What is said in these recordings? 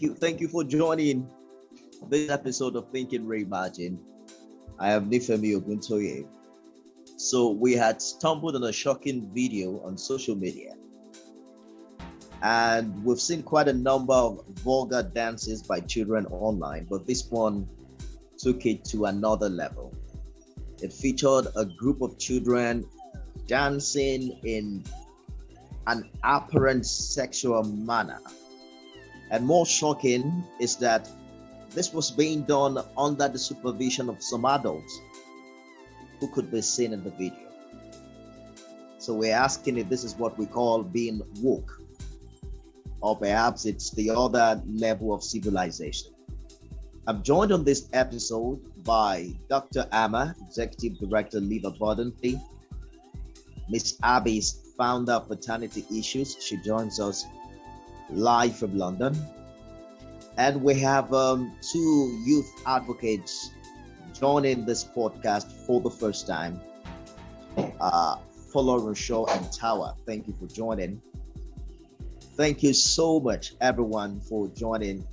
Thank you for joining this episode of Thinking Reimagined. I am Nifemi Oguntoye. So we had stumbled on a shocking video on social media, and we've seen quite a number of vulgar dances by children online, but this one took it to another level. It featured a group of children dancing in an apparent sexual manner. And more shocking is that this was being done under the supervision of some adults who could be seen in the video. So we're asking if this is what we call being woke, or perhaps it's the other level of civilization. I'm joined on this episode by Dr. Amma, Executive Director, Live Abundantly, Miss Abi's founder of Paternity Issues. She joins us live from London. And we have two youth advocates joining this podcast for the first time, Olufunso and Tawa. Thank you for joining. Thank you so much, everyone, for joining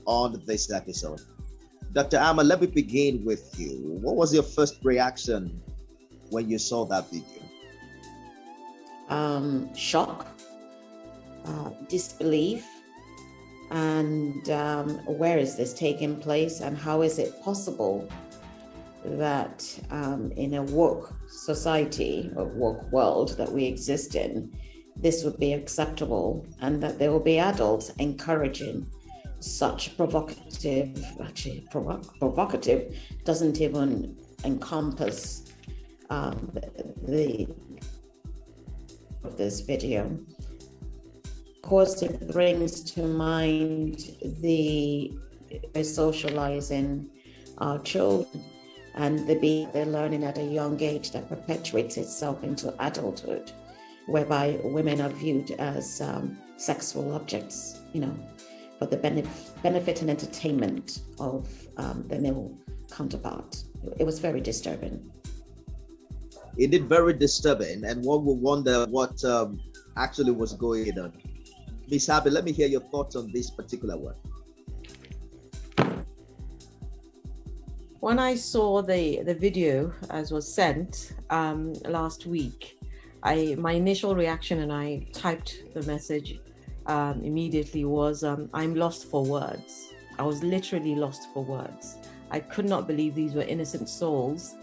on this episode. Dr. Amma, let me begin with you. What was your first reaction when you saw that video? Shock, disbelief, and where is this taking place, and how is it possible that in a woke society or woke world that we exist in, this would be acceptable, and that there will be adults encouraging such provocative doesn't even encompass the of this video. Of course, it brings to mind the socializing our children and they're learning at a young age that perpetuates itself into adulthood, whereby women are viewed as sexual objects, for the benefit and entertainment of the male counterpart. It was very disturbing. It is very disturbing, and one will wonder what actually was going on. Miss Abi, let me hear your thoughts on this particular one. When I saw the video as was sent last week, my initial reaction, and I typed the message immediately, was I'm lost for words. I was literally lost for words. I could not believe these were innocent souls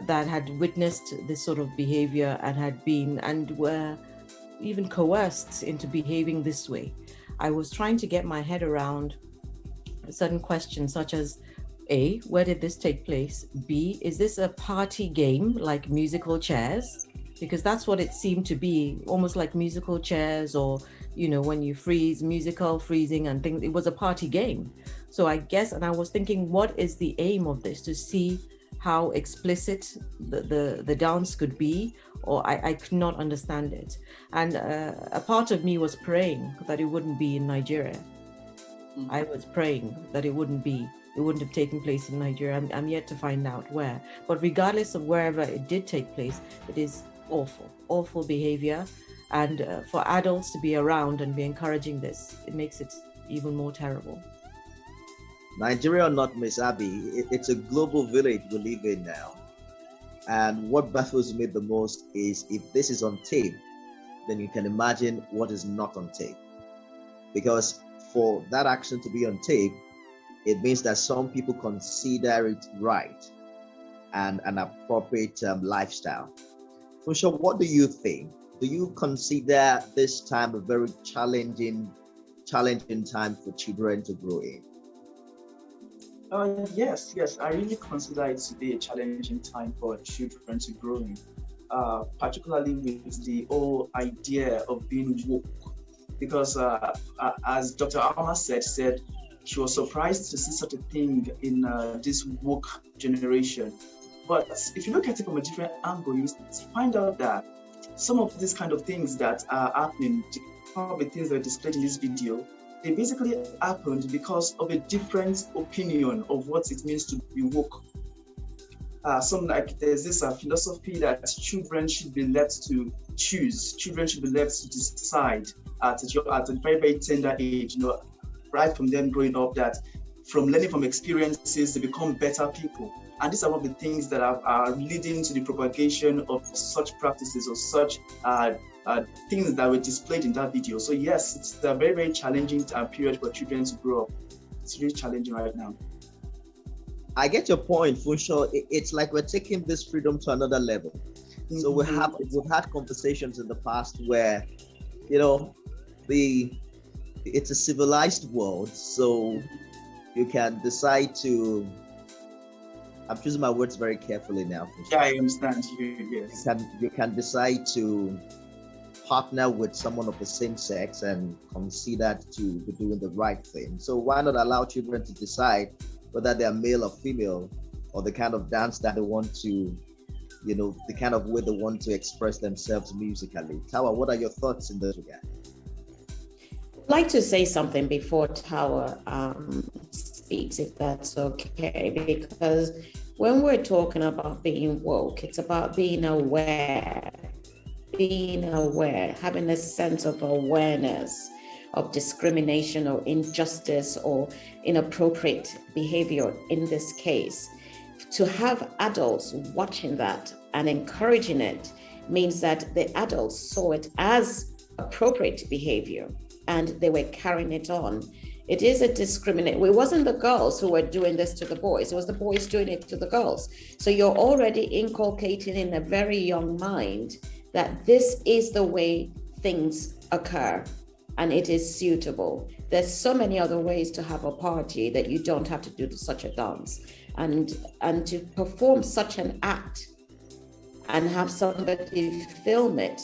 that had witnessed this sort of behavior and were even coerced into behaving this way. I was trying to get my head around certain questions such as, A, where did this take place? B, is this a party game like musical chairs? Because that's what it seemed to be, almost like musical chairs, or when you freeze, musical freezing and things. It was a party game. So I guess, and I was thinking, what is the aim of this? To see how explicit the dance could be, or I could not understand it. And a part of me was praying that it wouldn't be in Nigeria. Mm-hmm. I was praying that it wouldn't have taken place in Nigeria. I'm yet to find out where. But regardless of wherever it did take place, it is awful behavior. And for adults to be around and be encouraging this, it makes it even more terrible. Nigeria or not, Miss Abi, it's a global village we live in now. And what baffles me the most is, if this is on tape, then you can imagine what is not on tape. Because for that action to be on tape, it means that some people consider it right and an appropriate lifestyle. Funsho, what do you think? Do you consider this time a very challenging time for children to grow in? Yes, I really consider it to be a challenging time for children to grow in, particularly with the whole idea of being woke. Because as Dr. Amma said she was surprised to see such a thing in this woke generation. But if you look at it from a different angle, you find out that some of these kind of things that are happening, some of the things that are displayed in this video, they basically happened because of a different opinion of what it means to be woke. There's this philosophy that children should be left to choose, children should be left to decide at a very, very tender age, right from them growing up, that from learning from experiences, they become better people. And these are one of the things that are leading to the propagation of such practices or such things that were displayed in that video. So yes, it's a very, very challenging period for children to grow up. It's really challenging right now. I get your point, Funsho. It's like we're taking this freedom to another level. Mm-hmm. So we've had conversations in the past where, it's a civilized world, so you can decide to. I'm choosing my words very carefully now. Yeah, I understand you. Yes. You can decide to partner with someone of the same sex and consider to be doing the right thing. So why not allow children to decide whether they're male or female, or the kind of dance that they want to, the kind of way they want to express themselves musically. Tawa, what are your thoughts in this regard? I'd like to say something before Tawa speaks, if that's okay, because when we're talking about being woke, it's about being aware, having a sense of awareness of discrimination or injustice or inappropriate behavior in this case. To have adults watching that and encouraging it means that the adults saw it as appropriate behavior and they were carrying it on. It is a discrimination. It wasn't the girls who were doing this to the boys. It was the boys doing it to the girls. So you're already inculcating in a very young mind that this is the way things occur and it is suitable. There's so many other ways to have a party that you don't have to do such a dance. And to perform such an act and have somebody film it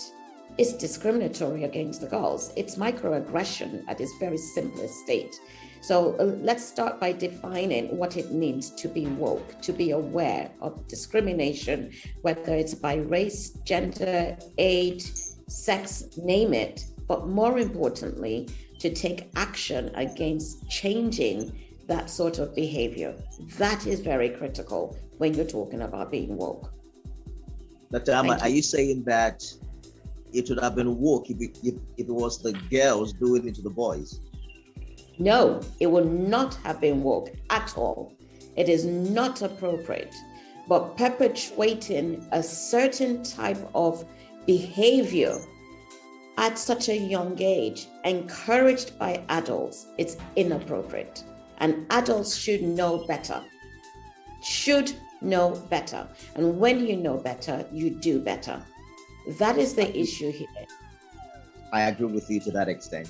is discriminatory against the girls. It's microaggression at its very simplest state. So let's start by defining what it means to be woke, to be aware of discrimination, whether it's by race, gender, age, sex, name it, but more importantly, to take action against changing that sort of behavior. That is very critical when you're talking about being woke. Dr. Amma, are you saying that it would have been woke if it was the girls doing it to the boys? No, it would not have been woke at all. It is not appropriate. But perpetuating a certain type of behavior at such a young age, encouraged by adults, it's inappropriate. And adults should know better. And when you know better, you do better. That is the issue here. I agree with you to that extent.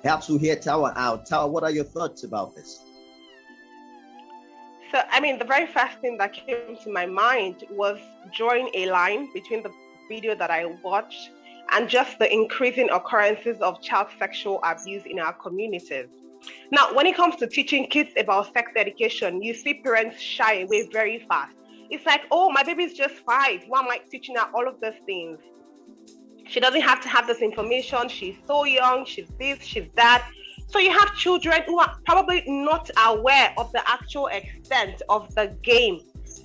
Perhaps we'll hear Tawa out. Tawa, what are your thoughts about this? So, the very first thing that came to my mind was drawing a line between the video that I watched and just the increasing occurrences of child sexual abuse in our communities. Now, when it comes to teaching kids about sex education, you see parents shy away very fast. It's like, oh, my baby's just 5. Why am I teaching her all of those things? She doesn't have to have this information. She's so young. She's this, she's that. So you have children who are probably not aware of the actual extent of the game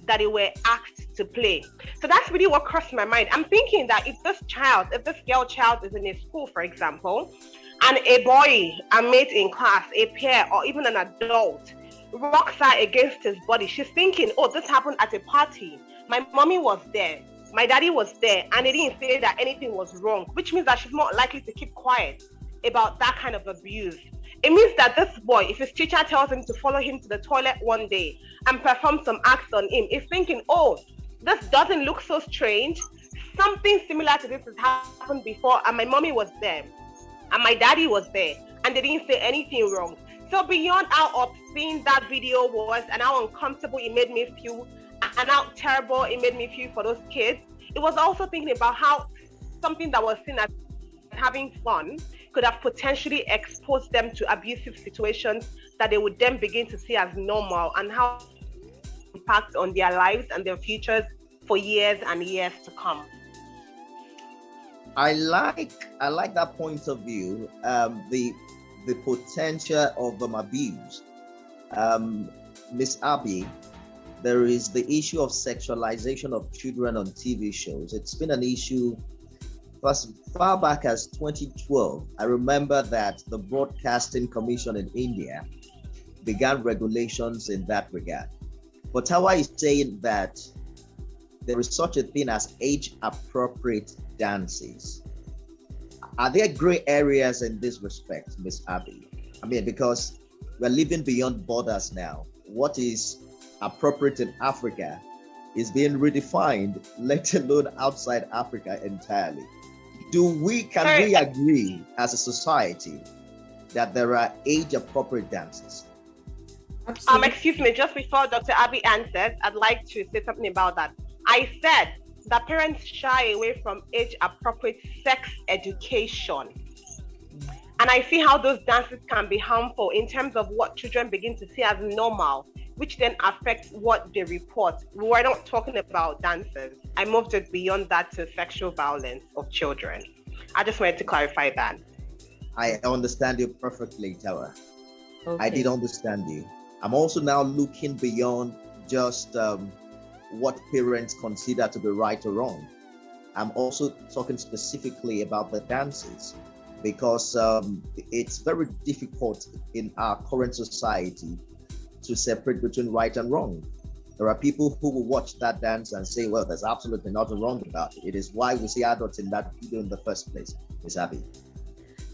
that they were asked to play. So that's really what crossed my mind. I'm thinking that if this girl child is in a school, for example, and a boy, a mate in class, a peer, or even an adult rocks her against his body, she's thinking, oh, this happened at a party. My mommy was there. My daddy was there, and they didn't say that anything was wrong, which means that she's more likely to keep quiet about that kind of abuse. It means that this boy, if his teacher tells him to follow him to the toilet one day and perform some acts on him, is thinking, oh, this doesn't look so strange. Something similar to this has happened before, and my mommy was there, and my daddy was there, and they didn't say anything wrong. So beyond how obscene that video was and how uncomfortable it made me feel and how terrible it made me feel for those kids, it was also thinking about how something that was seen as having fun could have potentially exposed them to abusive situations that they would then begin to see as normal, and how impact on their lives and their futures for years and years to come. I like that point of view. The potential of abuse. Miss Abi, there is the issue of sexualization of children on TV shows. It's been an issue as far back as 2012, I remember that the Broadcasting Commission in India began regulations in that regard. But Tawa is saying that there is such a thing as age-appropriate dances. Are there gray areas in this respect, Miss Abi? I mean, because we're living beyond borders now. What is appropriate in Africa is being redefined, let alone outside Africa entirely. Can we agree as a society that there are age-appropriate dances? Absolutely. Excuse me, just before Dr. Abi answers, I'd like to say something about that. I said that parents shy away from age-appropriate sex education. And I see how those dances can be harmful in terms of what children begin to see as normal, which then affects what they report. We're not talking about dances. I moved it beyond that to sexual violence of children. I just wanted to clarify that. I understand you perfectly, Tawa. Okay. I did understand you. I'm also now looking beyond just what parents consider to be right or wrong. I'm also talking specifically about the dances, because it's very difficult in our current society to separate between right and wrong. There are people who will watch that dance and say, well, there's absolutely nothing wrong about it. It is why we see adults in that video in the first place. Ms. Abi.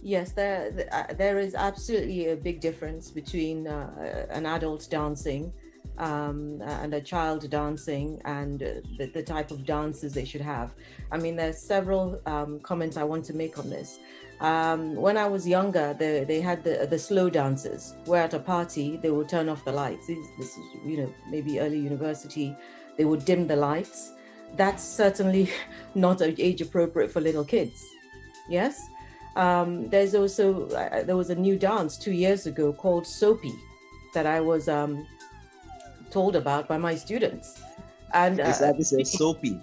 Yes, there is absolutely a big difference between an adult dancing and a child dancing, and the type of dances they should have. I mean, there's several comments I want to make on this. When I was younger, they had the slow dances, where at a party they would turn off the lights. This is, maybe early university, they would dim the lights. That's certainly not age appropriate for little kids. Yes. There's also there was a new dance 2 years ago called Soapy that I was told about by my students. And Is Soapy?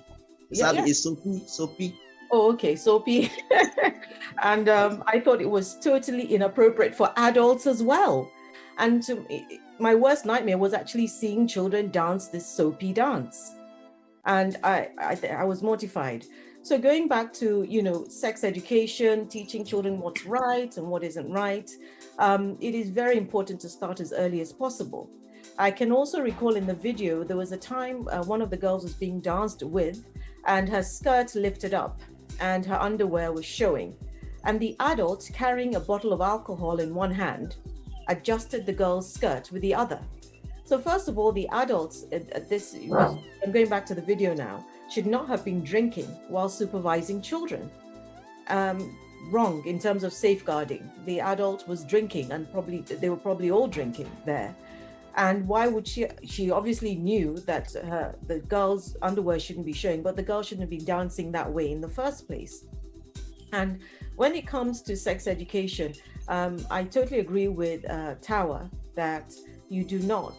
Is Soapy? Oh, okay, Soapy. And I thought it was totally inappropriate for adults as well. And my worst nightmare was actually seeing children dance this Soapy dance. And I was mortified. So going back to, sex education, teaching children what's right and what isn't right, it is very important to start as early as possible. I can also recall in the video, there was a time one of the girls was being danced with and her skirt lifted up and her underwear was showing. And the adult, carrying a bottle of alcohol in one hand, adjusted the girl's skirt with the other. So first of all, the adults I'm going back to the video now, should not have been drinking while supervising children. Wrong in terms of safeguarding. The adult was drinking, and they were probably all drinking there. And why would she obviously knew that the girl's underwear shouldn't be showing, but the girl shouldn't be dancing that way in the first place. And when it comes to sex education, I totally agree with Tawa that you do not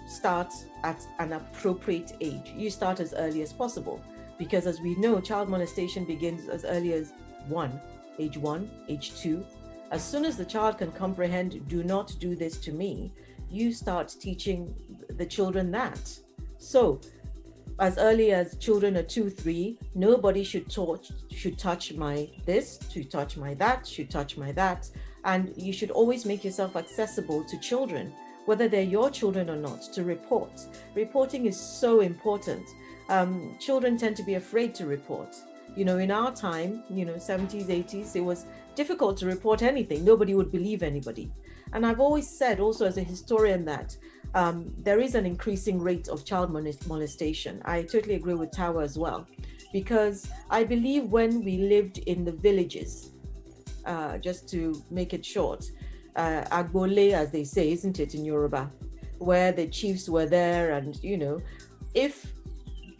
start at an appropriate age. You start as early as possible, because as we know, child molestation begins as early as age 1, age 2. As soon as the child can comprehend, do not do this to me, you start teaching the children that. So as early as children are 2, 3, nobody should touch my this, should touch my that, should touch my that. And you should always make yourself accessible to children, whether they're your children or not, to report. Reporting is so important. Children tend to be afraid to report. In our time, 70s, 80s, it was difficult to report anything. Nobody would believe anybody. And I've always said also as a historian that there is an increasing rate of child molestation. I totally agree with Tawa as well, because I believe when we lived in the villages, just to make it short, Agbole, as they say, isn't it, in Yoruba, where the chiefs were there, and if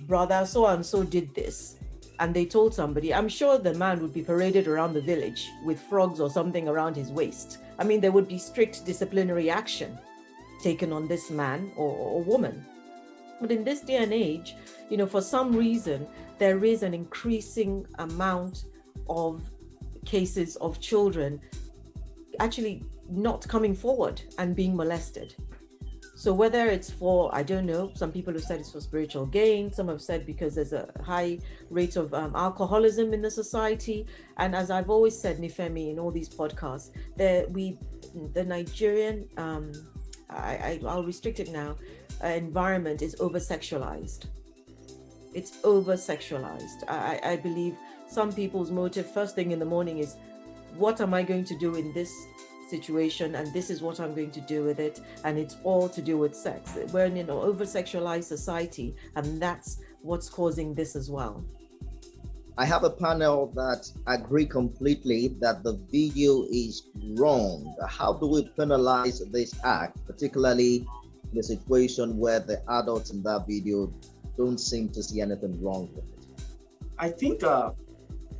brother so and so did this and they told somebody, I'm sure the man would be paraded around the village with frogs or something around his waist. I mean, there would be strict disciplinary action taken on this man or woman. But in this day and age, for some reason, there is an increasing amount of cases of children actually not coming forward and being molested. So whether it's for, I don't know, some people have said it's for spiritual gain, some have said because there's a high rate of alcoholism in the society. And as I've always said, Nifemi, in all these podcasts, the Nigerian, I'll restrict it now, environment is over-sexualized. It's over-sexualized. I believe some people's motive first thing in the morning is, what am I going to do in this situation, and this is what I'm going to do with it, and it's all to do with sex. We're in an over-sexualized society, and that's what's causing this as well. I have a panel that agree completely that the video is wrong. How do we penalize this act, particularly in the situation where the adults in that video don't seem to see anything wrong with it? I think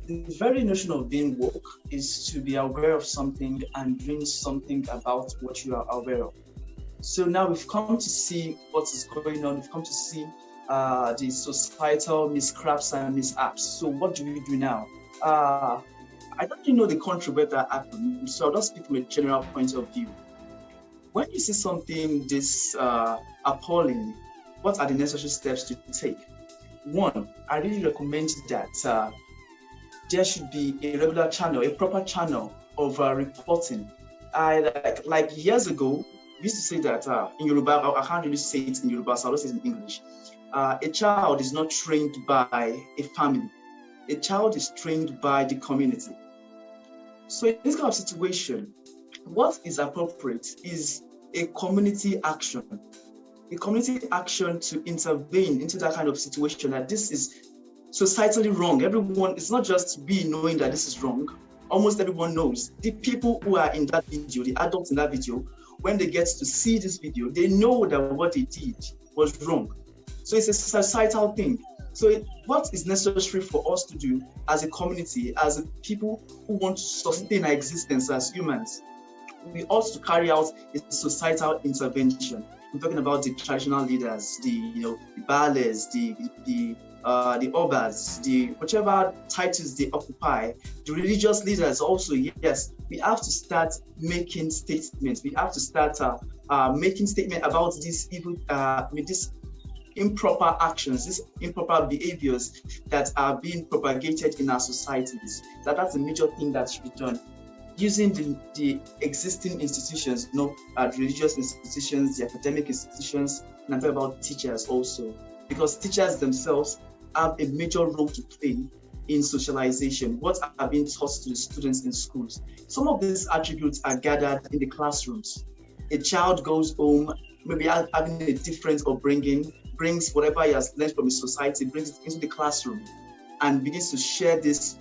the very notion of being woke is to be aware of something and doing something about what you are aware of. So now we've come to see what is going on. We've come to see the societal miscraps and mishaps. So what do we do now? I don't really know the country where that happened, so I'll just speak from a general point of view. When you see something this appalling, what are the necessary steps to take? One, I really recommend that there should be a regular channel, a proper channel of reporting. Like years ago, we used to say that in Yoruba, I can't really say it in Yoruba, so I'll just say it in English. A child is not trained by a family. A child is trained by the community. So in this kind of situation, what is appropriate is a community action. A community action to intervene into that kind of situation, that this is societally wrong. Everyone, it's not just we knowing that this is wrong. Almost everyone knows. The people who are in that video, the adults in that video, when they get to see this video, they know that what they did was wrong. So it's a societal thing. So what is necessary for us to do as a community, as a people who want to sustain our existence as humans, we ought to carry out a societal intervention. I'm talking about the traditional leaders, the bales, the obas, the whichever titles they occupy, the religious leaders also. Yes, we have to start making statements. We have to start making statements about this evil, these improper actions, these improper behaviors that are being propagated in our societies. That's a major thing that should be done. Using the existing institutions, the religious institutions, the academic institutions, and I'm talking about teachers also, because teachers themselves have a major role to play in socialization, what are being taught to the students in schools. Some of these attributes are gathered in the classrooms. A child goes home, maybe having a difference of brings whatever he has learned from his society, brings it into the classroom and begins to share this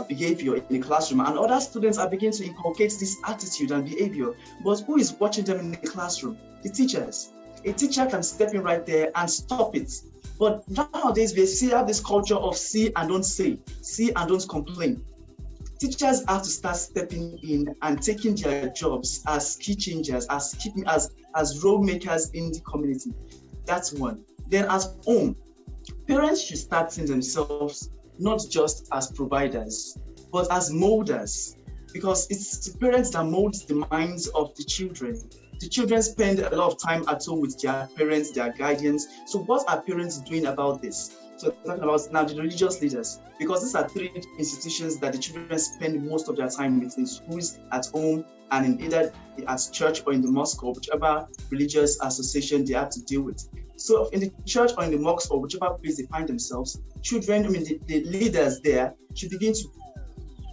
behavior in the classroom, and other students are beginning to inculcate this attitude and behavior. But who is watching them in the classroom? The teachers. A teacher can step in right there and stop it. But nowadays we still have this culture of see and don't say, see and don't complain. Teachers have to start stepping in and taking their jobs as key changers, as role makers in the community. That's one. Then at home, parents should start seeing themselves not just as providers, but as molders, because it's the parents that mold the minds of the children. The children spend a lot of time at home with their parents, their guardians. So what are parents doing about this? So talking about now the religious leaders, because these are three institutions that the children spend most of their time with, in schools, at home, and in either at church or in the mosque or whichever religious association they have to deal with. So in the church or in the mosque or whichever place they find themselves, children, the leaders there should begin to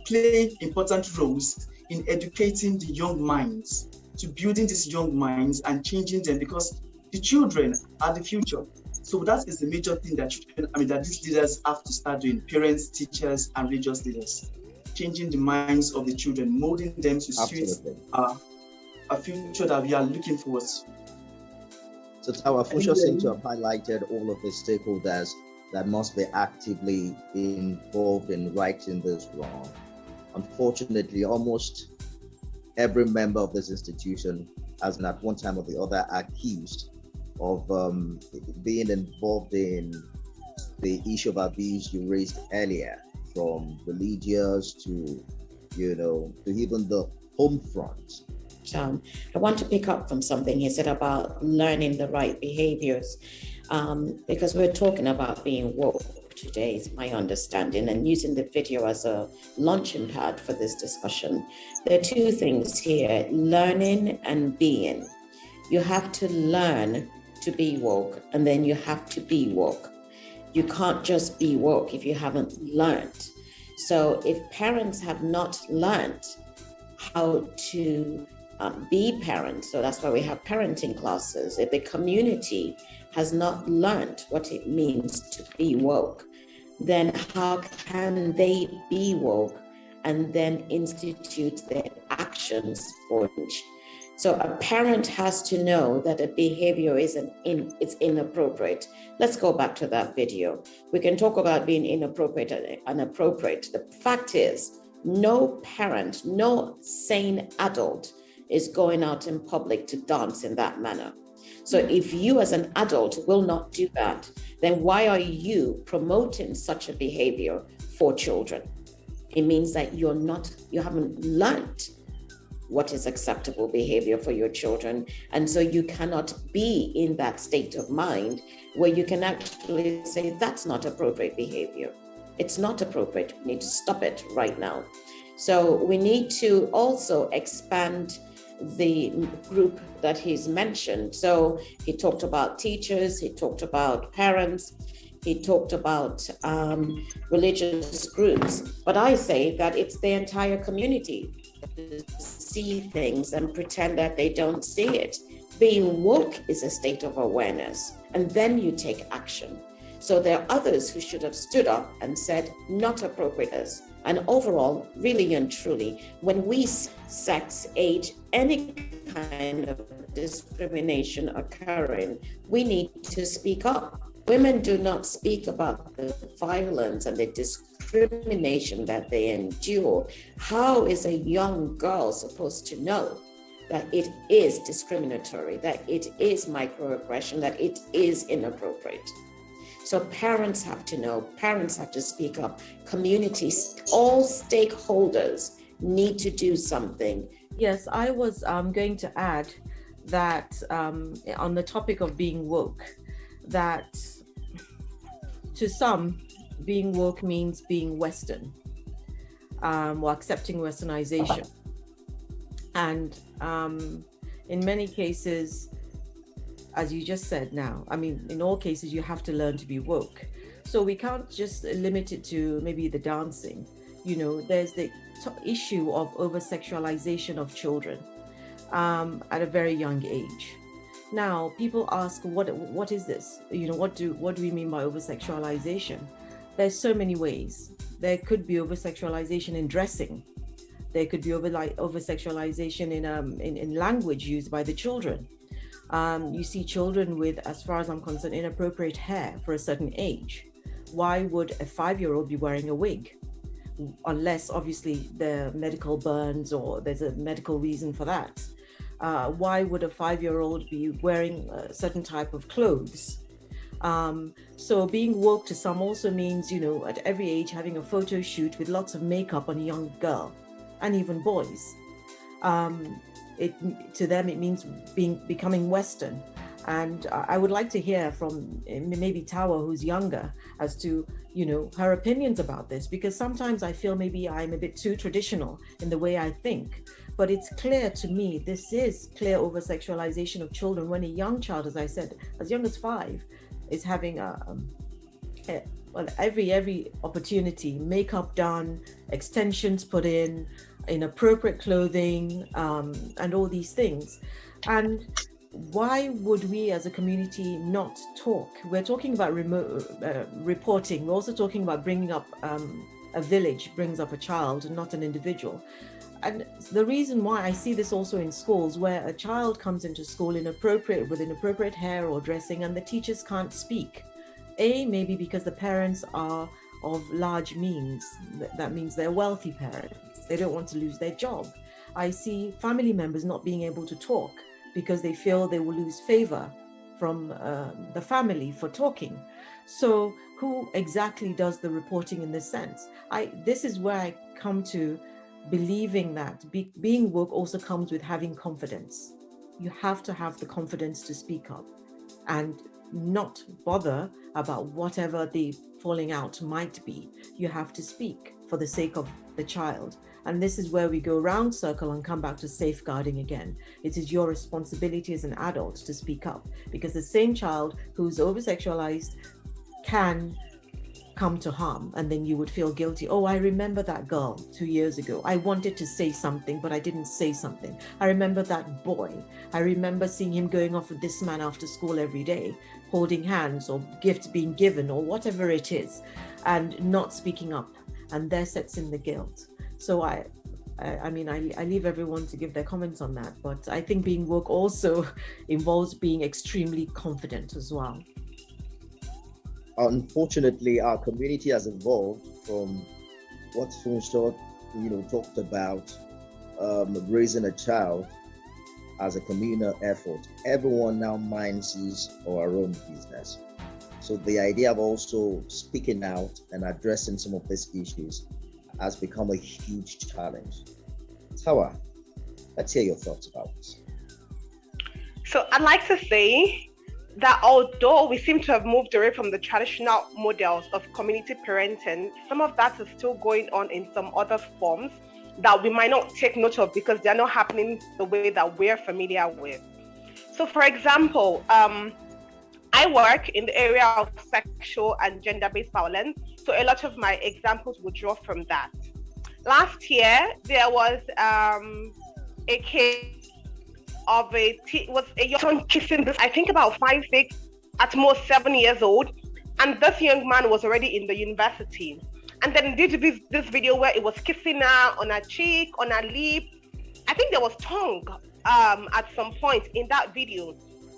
play important roles in educating the young minds, to building these young minds and changing them, because the children are the future. So that is the major thing that that these leaders have to start doing, parents, teachers, and religious leaders, changing the minds of the children, molding them to suit a future that we are looking forward to. So Funsho seems to have highlighted all of the stakeholders that must be actively involved in righting this wrong. Unfortunately, almost every member of this institution has been at one time or the other accused of being involved in the issue of abuse you raised earlier, from religious to even the home front. I want to pick up from something he said about learning the right behaviors, because we're talking about being woke today, is my understanding, and using the video as a launching pad for this discussion. There are two things here: learning and being. You have to learn to be woke, and then you have to be woke. You can't just be woke if you haven't learned. So if parents have not learned how to be parents, so that's why we have parenting classes. If the community has not learned what it means to be woke, then how can they be woke and then institute their actions for change? So a parent has to know that a behavior it's inappropriate. Let's go back to that video. We can talk about being inappropriate and appropriate. The fact is, no parent, no sane adult is going out in public to dance in that manner. So if you as an adult will not do that, then why are you promoting such a behavior for children? It means that you haven't learned what is acceptable behavior for your children. And so you cannot be in that state of mind where you can actually say, that's not appropriate behavior. It's not appropriate. We need to stop it right now. So we need to also expand the group that he's mentioned. So he talked about teachers, he talked about parents, he talked about religious groups, but I say that it's the entire community to see things and pretend that they don't see it. Being woke is a state of awareness, and then you take action. So there are others who should have stood up and said, not appropriate. And overall, really and truly, when we see sex, age, any kind of discrimination occurring, we need to speak up. Women do not speak about the violence and the discrimination that they endure. How is a young girl supposed to know that it is discriminatory, that it is microaggression, that it is inappropriate? So parents have to know, parents have to speak up, communities, all stakeholders need to do something. Yes, I was going to add that on the topic of being woke, that to some, being woke means being Western, or accepting Westernization. And in many cases, as you just said now, I mean, in all cases, you have to learn to be woke. So we can't just limit it to maybe the dancing. You know, there's the issue of over-sexualization of children at a very young age. Now, people ask, what is this? You know, what do we mean by over-sexualization? There's so many ways. There could be over-sexualization in dressing. There could be over-sexualization in language used by the children. You see children with, as far as I'm concerned, inappropriate hair for a certain age. Why would a 5-year-old be wearing a wig? Unless obviously the medical burns or there's a medical reason for that. Why would a 5-year-old be wearing a certain type of clothes? So being woke to some also means, you know, at every age having a photo shoot with lots of makeup on a young girl, and even boys. To them it means becoming Western. And I would like to hear from maybe Tawa, who's younger, as to, you know, her opinions about this, because sometimes I feel maybe I'm a bit too traditional in the way I think. But it's clear to me, this is clear over-sexualization of children when a young child, as I said, as young as 5, is having every opportunity, makeup done, extensions put in, inappropriate clothing, and all these things. And why would we as a community not talk? We're talking about reporting. We're also talking about bringing up a village brings up a child and not an individual. And the reason why I see this also in schools, where a child comes into school with inappropriate hair or dressing, and the teachers can't speak. Maybe because the parents are of large means. That means they're wealthy parents. They don't want to lose their job. I see family members not being able to talk because they feel they will lose favor from the family for talking. So who exactly does the reporting in this sense? This is where I come to believing that being woke also comes with having confidence. You have to have the confidence to speak up and not bother about whatever the falling out might be. You have to speak for the sake of the child. And this is where we go round circle and come back to safeguarding again. It is your responsibility as an adult to speak up, because the same child who's over-sexualized can come to harm, and then you would feel guilty. Oh, I remember that girl 2 years ago. I wanted to say something, but I didn't say something. I remember that boy. I remember seeing him going off with this man after school every day, holding hands or gifts being given or whatever it is, and not speaking up. And there sets in the guilt. So I leave everyone to give their comments on that, but I think being woke also involves being extremely confident as well. Unfortunately, our community has evolved from what Funsho, talked about, raising a child as a communal effort. Everyone now minds his or her own business. So the idea of also speaking out and addressing some of these issues has become a huge challenge. Tawa, let's hear your thoughts about this. So I'd like to say that although we seem to have moved away from the traditional models of community parenting, some of that is still going on in some other forms that we might not take note of because they're not happening the way that we're familiar with. So for example, I work in the area of sexual and gender-based violence, so a lot of my examples would draw from that. Last year, there was a case of a young son kissing this, I think about 5, 6, at most 7 years old, and this young man was already in the university. And then did this video where it was kissing her on her cheek, on her lip. I think there was tongue at some point in that video,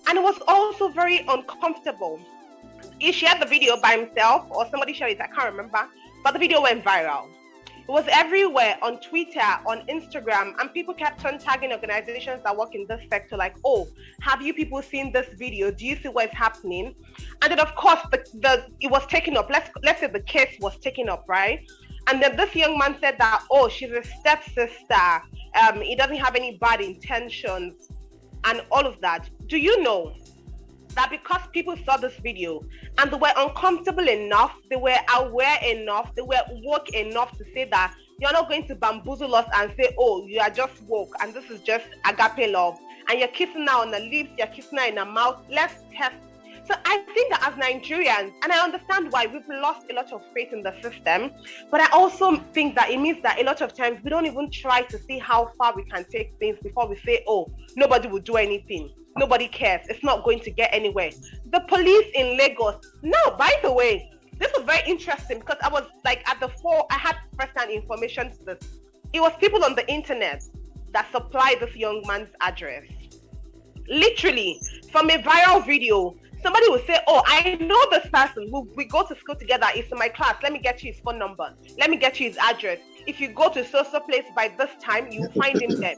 and it was also very uncomfortable. He shared the video by himself, or somebody shared it, I can't remember, but the video went viral. It was everywhere on Twitter, on Instagram, and people kept on tagging organizations that work in this sector, like, oh, have you people seen this video? Do you see what's happening? And then, of course, it was taken up. Let's say the case was taken up, right? And then this young man said that, oh, she's a stepsister. He doesn't have any bad intentions, and all of that. Do you know that because people saw this video and they were uncomfortable enough, they were aware enough, they were woke enough to say that you're not going to bamboozle us and say, oh, you are just woke and this is just agape love, and you're kissing her on the lips, you're kissing her in the mouth, let's test. So I think that as Nigerians, and I understand why we've lost a lot of faith in the system, but I also think that it means that a lot of times we don't even try to see how far we can take things before we say, oh, nobody will do anything. Nobody cares. It's not going to get anywhere. The police in Lagos. No, by the way, this was very interesting because I was like I had first-hand information to this. It was people on the internet that supplied this young man's address. Literally, from a viral video, somebody will say, oh, I know this person. We go to school together. He's in my class. Let me get you his phone number. Let me get you his address. If you go to so place by this time, you'll find him there.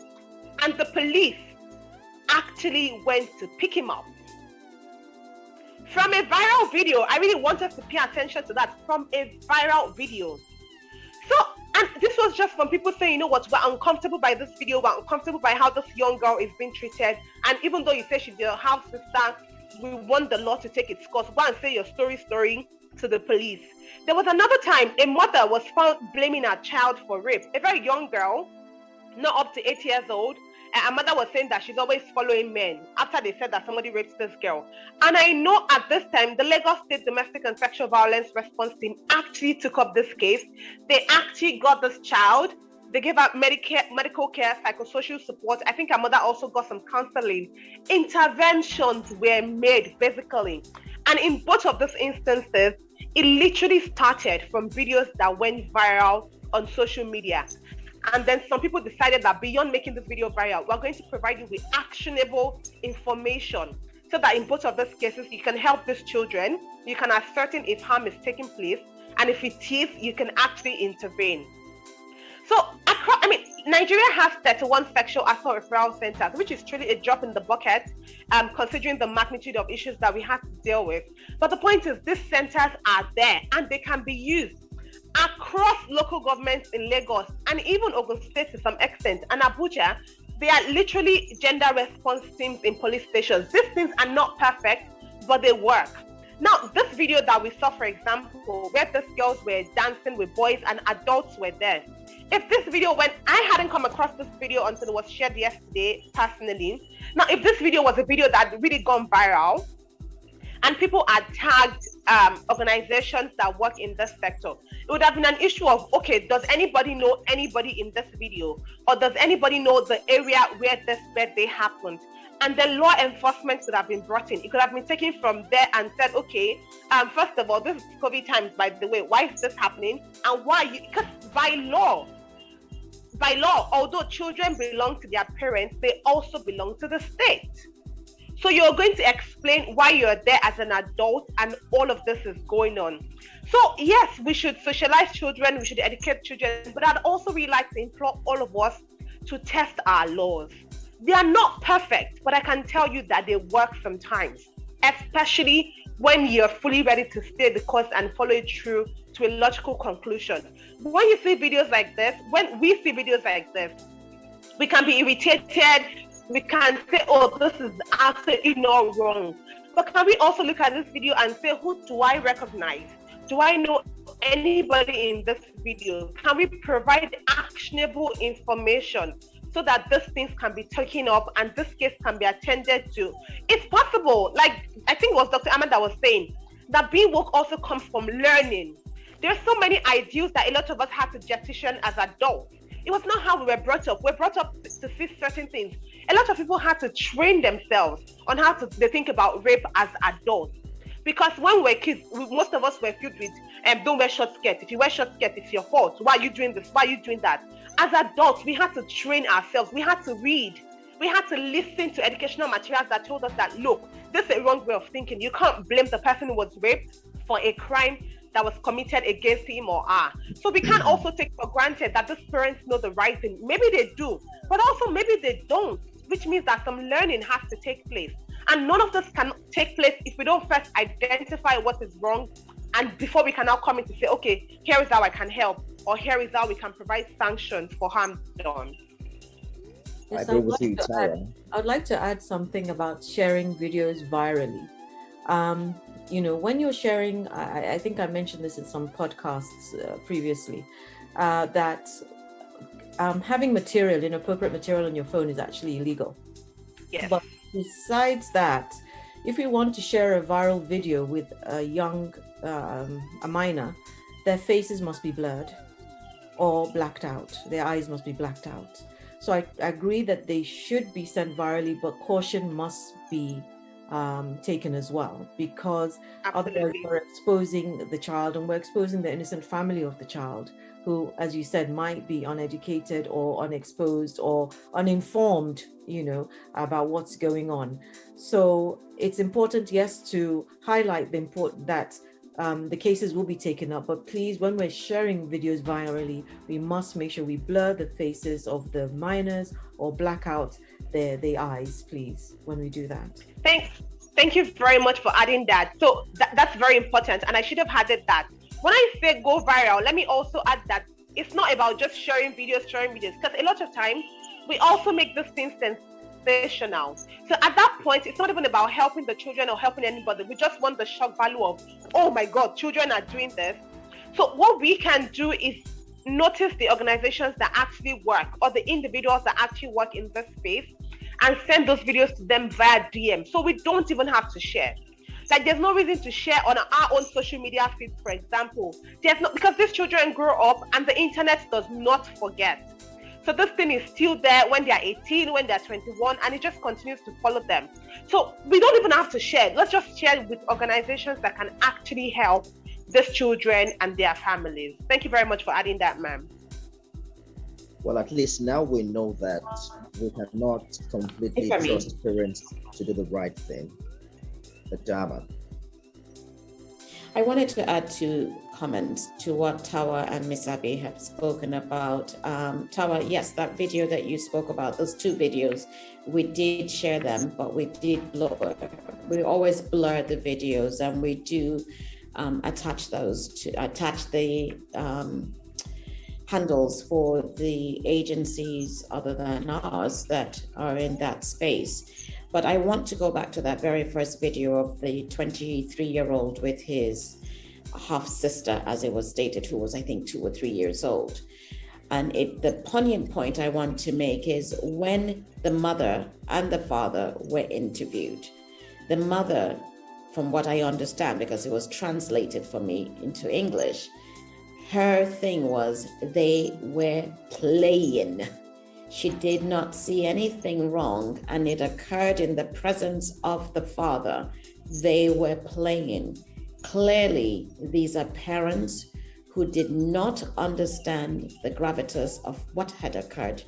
And the police actually went to pick him up. From a viral video, I really want us to pay attention to that. From a viral video. So, and this was just from people saying, you know what, we're uncomfortable by this video. We're uncomfortable by how this young girl is being treated. And even though you say she's your half sister, we want the law to take its course. Go and say your story to the police. There was another time a mother was found blaming her child for rape. A very young girl, not up to 8 years old. And her mother was saying that she's always following men after they said that somebody raped this girl. And I know at this time, the Lagos State Domestic and Sexual Violence Response Team actually took up this case. They actually got this child. They gave her medical care, psychosocial support. I think her mother also got some counseling. Interventions were made, basically. And in both of those instances, it literally started from videos that went viral on social media. And then some people decided that beyond making this video viral, we're going to provide you with actionable information so that in both of those cases, you can help these children, you can ascertain if harm is taking place, and if it is, you can actually intervene. So, Nigeria has 31 sexual assault referral centers, which is truly a drop in the bucket, considering the magnitude of issues that we have to deal with. But the point is, these centers are there and they can be used. across local governments in Lagos and even Ogun State to some extent, and Abuja, they are literally gender response teams in police stations. These things are not perfect, but they work. Now, this video that we saw, for example, where these girls were dancing with boys and adults were there. If this video I hadn't come across this video until it was shared yesterday personally. Now, if this video was a video that really gone viral and people had tagged organizations that work in this sector, it would have been an issue of, okay, does anybody know anybody in this video? Or does anybody know the area where this birthday happened? And then law enforcement could have been brought in. It could have been taken from there and said, okay, first of all, this is COVID times, by the way. Why is this happening? And why? Because by law, although children belong to their parents, they also belong to the state. So you're going to explain why you're there as an adult and all of this is going on. So yes, we should socialize children, we should educate children, but I'd also really like to implore all of us to test our laws. They are not perfect, but I can tell you that they work sometimes, especially when you're fully ready to stay the course and follow it through to a logical conclusion. When you see videos like this, when we see videos like this, we can be irritated, we can say, oh, this is absolutely not wrong. But can we also look at this video and say, who do I recognize? Do I know anybody in this video? Can we provide actionable information so that these things can be taken up and this case can be attended to? It's possible, like I think it was Dr. Ahmed that was saying, that being woke also comes from learning. There's so many ideals that a lot of us had to jettison as adults. It was not how we were brought up. We're brought up to see certain things. A lot of people had to train themselves on how to think about rape as adults. Because when we're kids, most of us were filled with, don't wear short skirts. If you wear short skirts, it's your fault. Why are you doing this? Why are you doing that? As adults, we had to train ourselves. We had to read. We had to listen to educational materials that told us that, look, this is a wrong way of thinking. You can't blame the person who was raped for a crime that was committed against him or her. So we can't also take for granted that these parents know the right thing. Maybe they do, but also maybe they don't, which means that some learning has to take place. And none of this can take place if we don't first identify what is wrong, and before we can now come in to say, okay, here is how I can help, or here is how we can provide sanctions for harm done. Yes, I'd like to add something about sharing videos virally. When you're sharing, I think I mentioned this in some podcasts previously, that having inappropriate material on your phone is actually illegal. Yes. But besides that, if you want to share a viral video with a young, a minor, their faces must be blurred or blacked out. Their eyes must be blacked out. So I agree that they should be sent virally, but caution must be taken as well, because otherwise we're exposing the child and we're exposing the innocent family of the child, who, as you said, might be uneducated or unexposed or uninformed, about what's going on. So it's important, yes, to highlight the important that the cases will be taken up, but please, when we're sharing videos virally, we must make sure we blur the faces of the minors or black out their eyes, please, when we do that. Thank you very much for adding that. So that's very important, and I should have added that. When I say go viral, let me also add that it's not about just sharing videos, because a lot of times we also make this thing sensational. So at that point, it's not even about helping the children or helping anybody. We just want the shock value of, oh my God, children are doing this. So what we can do is notice the organizations that actually work, or the individuals that actually work in this space, and send those videos to them via DM. So we don't even have to share. Like, there's no reason to share on our own social media feeds, for example. Because these children grow up and the internet does not forget. So this thing is still there when they're 18, when they're 21, and it just continues to follow them. So we don't even have to share. Let's just share with organizations that can actually help these children and their families. Thank you very much for adding that, ma'am. Well, at least now we know that we cannot completely trust parents to do the right thing. Dr. I wanted to add 2 comments to what Tawa and Miss Abi have spoken about. Tawa, yes, that video that you spoke about, those 2 videos, we did share them, but we did blur. We always blur the videos, and we do attach the handles for the agencies other than ours that are in that space. But I want to go back to that very first video of the 23-year-old with his half sister, as it was stated, who was, I think, 2 or 3 years old. And the poignant point I want to make is when the mother and the father were interviewed, the mother, from what I understand, because it was translated for me into English, her thing was they were playing. She did not see anything wrong, and it occurred in the presence of the father. They were playing. Clearly, these are parents who did not understand the gravitas of what had occurred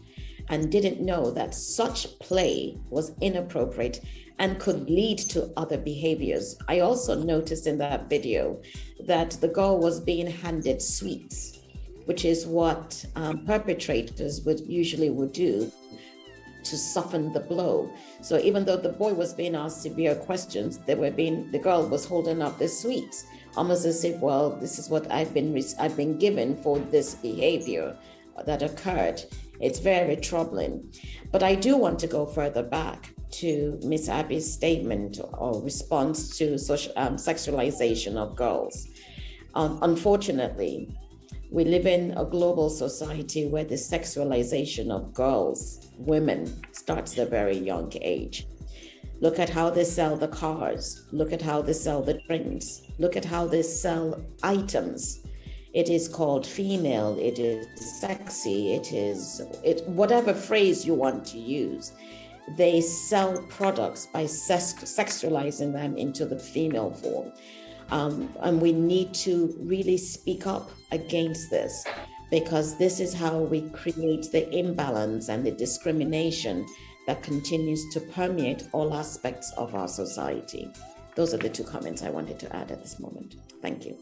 and didn't know that such play was inappropriate and could lead to other behaviors. I also noticed in that video that the girl was being handed sweets, which is what perpetrators would do to soften the blow. So even though the boy was being asked severe questions, the girl was holding up the sweets, almost as if, well, this is what I've been given for this behavior that occurred. It's very troubling. But I do want to go further back to Miss Abi's statement or response to sexualization of girls. Unfortunately, we live in a global society where the sexualization of girls, women, starts at a very young age. Look at how they sell the cars. Look at how they sell the drinks. Look at how they sell items. It is called female, it is sexy, whatever phrase you want to use. They sell products by sexualizing them into the female form. And we need to really speak up against this, because this is how we create the imbalance and the discrimination that continues to permeate all aspects of our society. Those are the 2 comments I wanted to add at this moment. Thank you.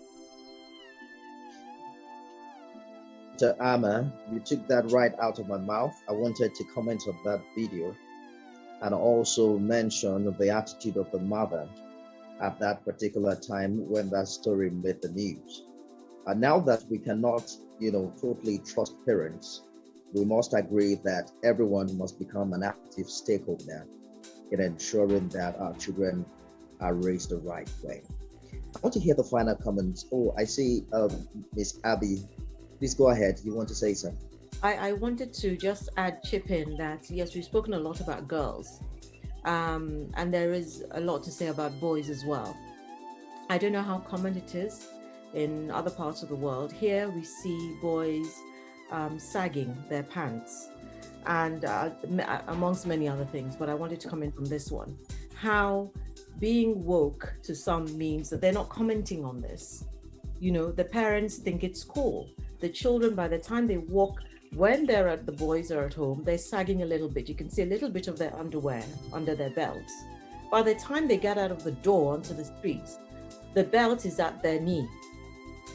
Dr. Ama, you took that right out of my mouth. I wanted to comment on that video and also mention the attitude of the mother at that particular time when that story made the news. And now that we cannot, totally trust parents, we must agree that everyone must become an active stakeholder in ensuring that our children are raised the right way. I want to hear the final comments. Oh, I see Miss Abi. Please go ahead. You want to say something? I wanted to just chip in that, yes, we've spoken a lot about girls. And there is a lot to say about boys as well. I don't know how common it is in other parts of the world. Here we see boys sagging their pants, and amongst many other things, but I wanted to comment on this one. How being woke to some means that they're not commenting on this. The parents think it's cool. The children, by the time they walk, when the boys are at home, they're sagging a little bit. You can see a little bit of their underwear under their belts. By the time they get out of the door onto the streets, the belt is at their knee.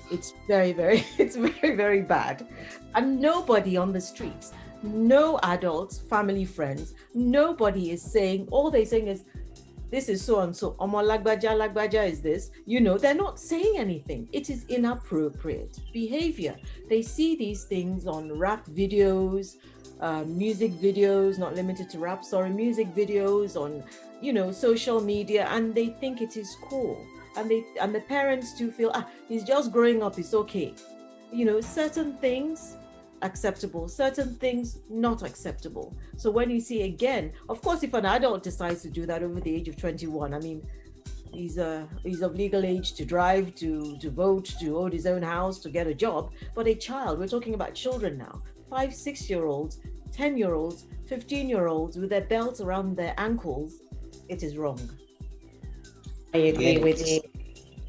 It's very, very bad. And nobody on the streets, no adults, family, friends, nobody is saying, all they're saying is, this is so and so, Omo lagbaja is this. They're not saying anything. It is inappropriate behavior. They see these things on rap videos, music videos, not limited to rap, music videos on, social media, and they think it is cool. And the parents do feel, he's just growing up, it's okay. Certain things acceptable, certain things not acceptable. So when you see again, of course, if an adult decides to do that over the age of 21, I mean, he's of legal age to drive, to vote, to own his own house, to get a job. But a child, we're talking about children now, 5, 6-year-olds, 10-year-olds, 15-year-olds with their belts around their ankles, it is wrong. I agree with you.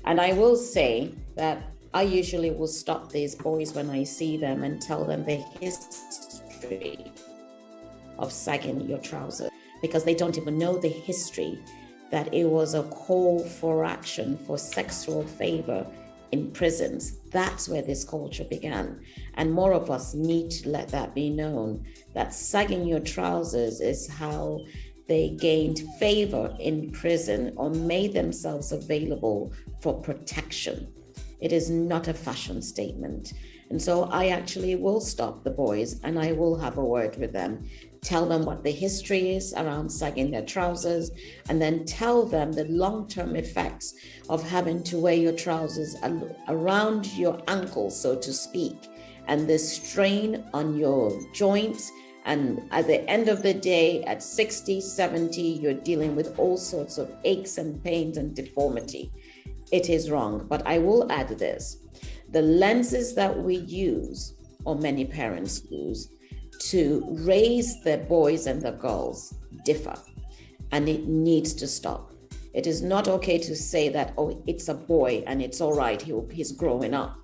And I will say that I usually will stop these boys when I see them and tell them the history of sagging your trousers, because they don't even know the history, that it was a call for action for sexual favor in prisons. That's where this culture began. And more of us need to let that be known, that sagging your trousers is how they gained favor in prison or made themselves available for protection. It is not a fashion statement. And so I actually will stop the boys and I will have a word with them, tell them what the history is around sagging their trousers, and then tell them the long-term effects of having to wear your trousers around your ankles, so to speak, and the strain on your joints. And at the end of the day, at 60, 70, you're dealing with all sorts of aches and pains and deformity. It is wrong. But I will add this. The lenses that we use, or many parents use, to raise the boys and the girls differ. And it needs to stop. It is not okay to say that, oh, it's a boy and it's all right, he's growing up.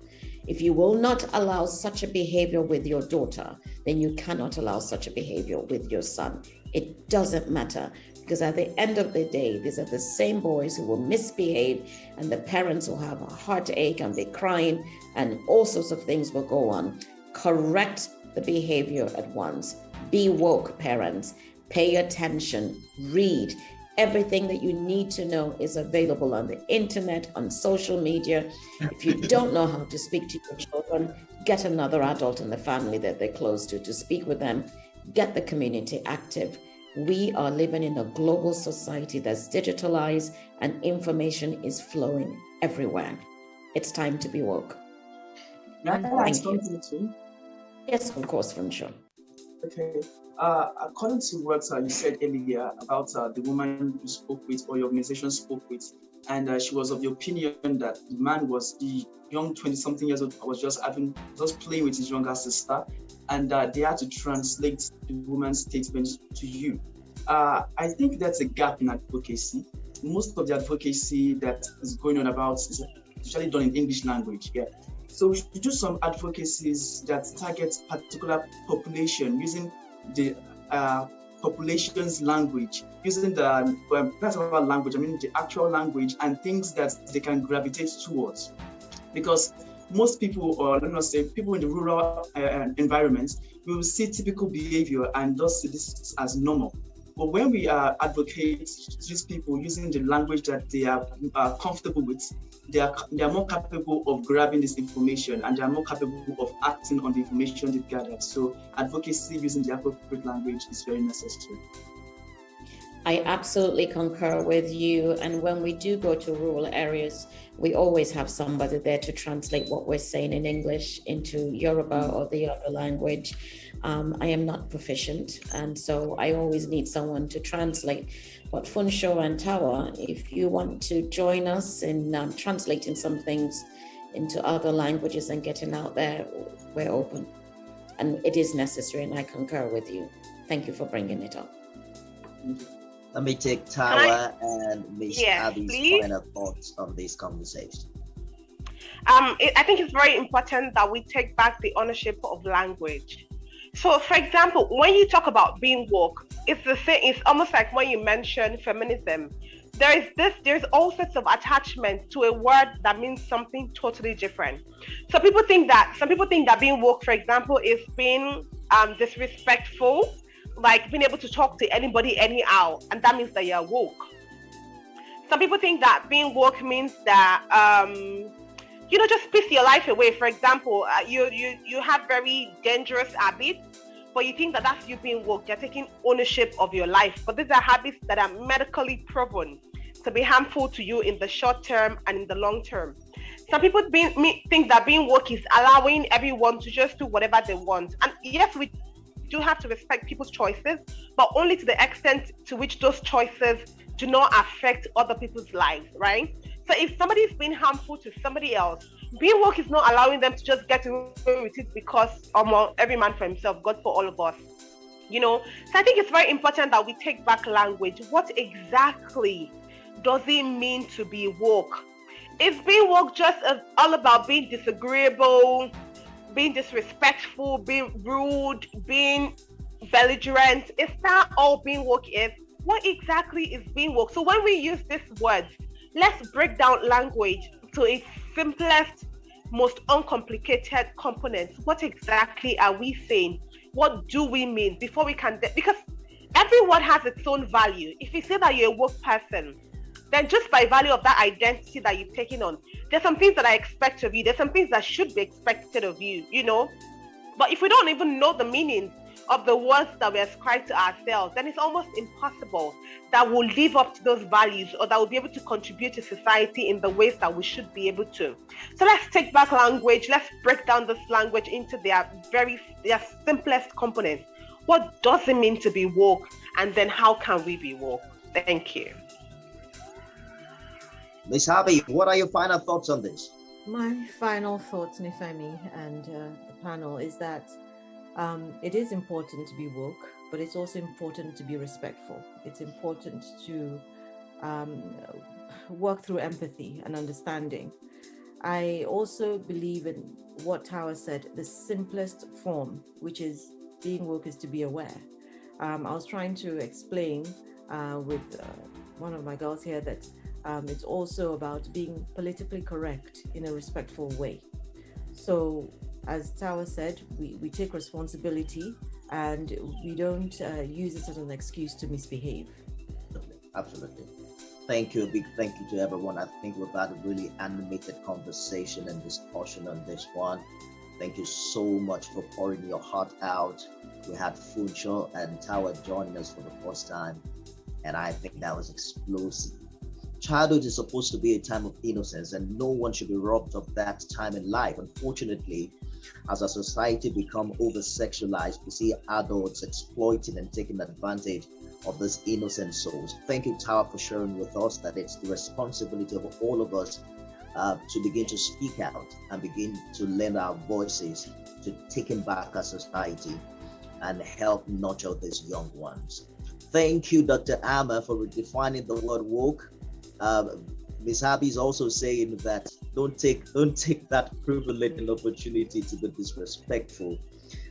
If you will not allow such a behavior with your daughter, then you cannot allow such a behavior with your son. It doesn't matter, because at the end of the day, these are the same boys who will misbehave, and the parents will have a heartache and be crying, and all sorts of things will go on. Correct the behavior at once. Be woke, parents. Pay attention. Read. Everything that you need to know is available on the internet, on social media. If you don't know how to speak to your children, get another adult in the family that they're close to speak with them. Get the community active. We are living in a global society that's digitalized and information is flowing everywhere. It's time to be woke. Thank you. Yes, of course, Funsho. Okay. According to what you said earlier about the woman you spoke with or your organization spoke with, and she was of the opinion that the man was the young 20-something years old, was just playing with his younger sister, and they had to translate the woman's statement to you. I think that's a gap in advocacy. Most of the advocacy that is going on about is usually done in English language. Yeah. So we should do some advocacies that target particular population using the population's language, using the that's about language, I mean the actual language and things that they can gravitate towards. Because most people, or let us say people in the rural environments, will see typical behavior and thus see this as normal. But when we advocate these people using the language that they are comfortable with, they are more capable of grabbing this information and they are more capable of acting on the information they've gathered. So advocacy using the appropriate language is very necessary. I absolutely concur with you. And when we do go to rural areas, we always have somebody there to translate what we're saying in English into Yoruba or the other language. I am not proficient, and so I always need someone to translate. But Funsho and Tawa, if you want to join us in translating some things into other languages and getting out there, we're open. And it is necessary, and I concur with you. Thank you for bringing it up. Let me take Tawa and Ms. Abi's final thoughts on this conversation. I think it's very important that we take back the ownership of language. So, for example, when you talk about being woke, it's the same. It's almost like when you mention feminism. There's all sorts of attachment to a word that means something totally different. So some people think that being woke, for example, is being disrespectful, like being able to talk to anybody anyhow, and that means that you're woke. Some people think that being woke means that just piss your life away. For example, you have very dangerous habits, but you think that that's you being woke. You're taking ownership of your life. But these are habits that are medically proven to be harmful to you in the short term and in the long term. Some people think that being woke is allowing everyone to just do whatever they want. And yes, we do have to respect people's choices, but only to the extent to which those choices do not affect other people's lives, right? So if somebody is being harmful to somebody else, being woke is not allowing them to just get away with it because every man for himself, God for all of us. So I think it's very important that we take back language. What exactly does it mean to be woke? Is being woke just all about being disagreeable, being disrespectful, being rude, being belligerent? Is that all being woke is? What exactly is being woke? So when we use these words, let's break down language to its simplest, most uncomplicated components. What exactly are we saying? What do we mean before we can? Because every word has its own value. If you say that you're a woke person, then just by value of that identity that you've taken on, there's some things that I expect of you. There's some things that should be expected of you, you know. But if we don't even know the meaning of the words that we ascribe to ourselves, then it's almost impossible that we'll live up to those values, or that we'll be able to contribute to society in the ways that we should be able to. So let's take back language. Let's break down this language into their simplest components. What does it mean to be woke? And then how can we be woke? Thank you. Ms. Abi, what are your final thoughts on this? My final thoughts, Nifemi and the panel, is that it is important to be woke, but it's also important to be respectful. It's important to work through empathy and understanding. I also believe in what Tawa said, the simplest form, which is being woke, is to be aware. I was trying to explain with one of my girls here that it's also about being politically correct in a respectful way. So, as Tawa said, we take responsibility and we don't use it as an excuse to misbehave. Absolutely. Thank you. A big thank you to everyone. I think we've had a really animated conversation and discussion on this one. Thank you so much for pouring your heart out. We had Funsho and Tawa joining us for the first time, and I think that was explosive. Childhood is supposed to be a time of innocence, and no one should be robbed of that time in life. Unfortunately, as our society become over-sexualized, we see adults exploiting and taking advantage of these innocent souls. Thank you, Tawa, for sharing with us that it's the responsibility of all of us to begin to speak out and begin to lend our voices to taking back our society and help nurture these young ones. Thank you, Dr. Amma, for redefining the word woke. Ms. Abi is also saying that don't take that privilege and opportunity to be disrespectful.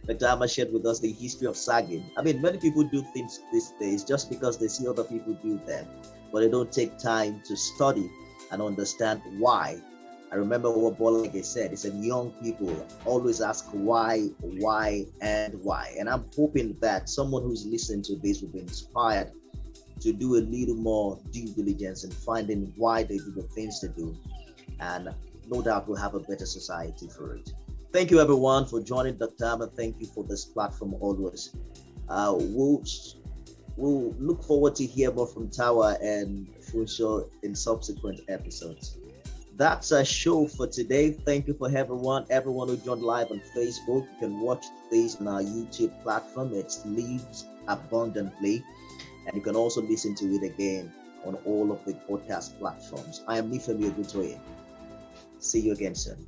Dr. Amma shared with us the history of sagging. I mean, many people do things these days just because they see other people do them, but they don't take time to study and understand why. I remember what Bolage said. He said, young people always ask why, and why. And I'm hoping that someone who's listening to this will be inspired to do a little more due diligence in finding why they do the things they do. And no doubt we'll have a better society for it. Thank you, everyone, for joining Dr. Amma. Thank you for this platform always. We'll look forward to hear more from Tawa and Funsho in subsequent episodes. That's our show for today. Thank you for everyone who joined live on Facebook. You can watch this on our YouTube platform. It's Lives Abundantly. And you can also listen to it again on all of the podcast platforms. I am Nifemi Oguntoye. See you again soon.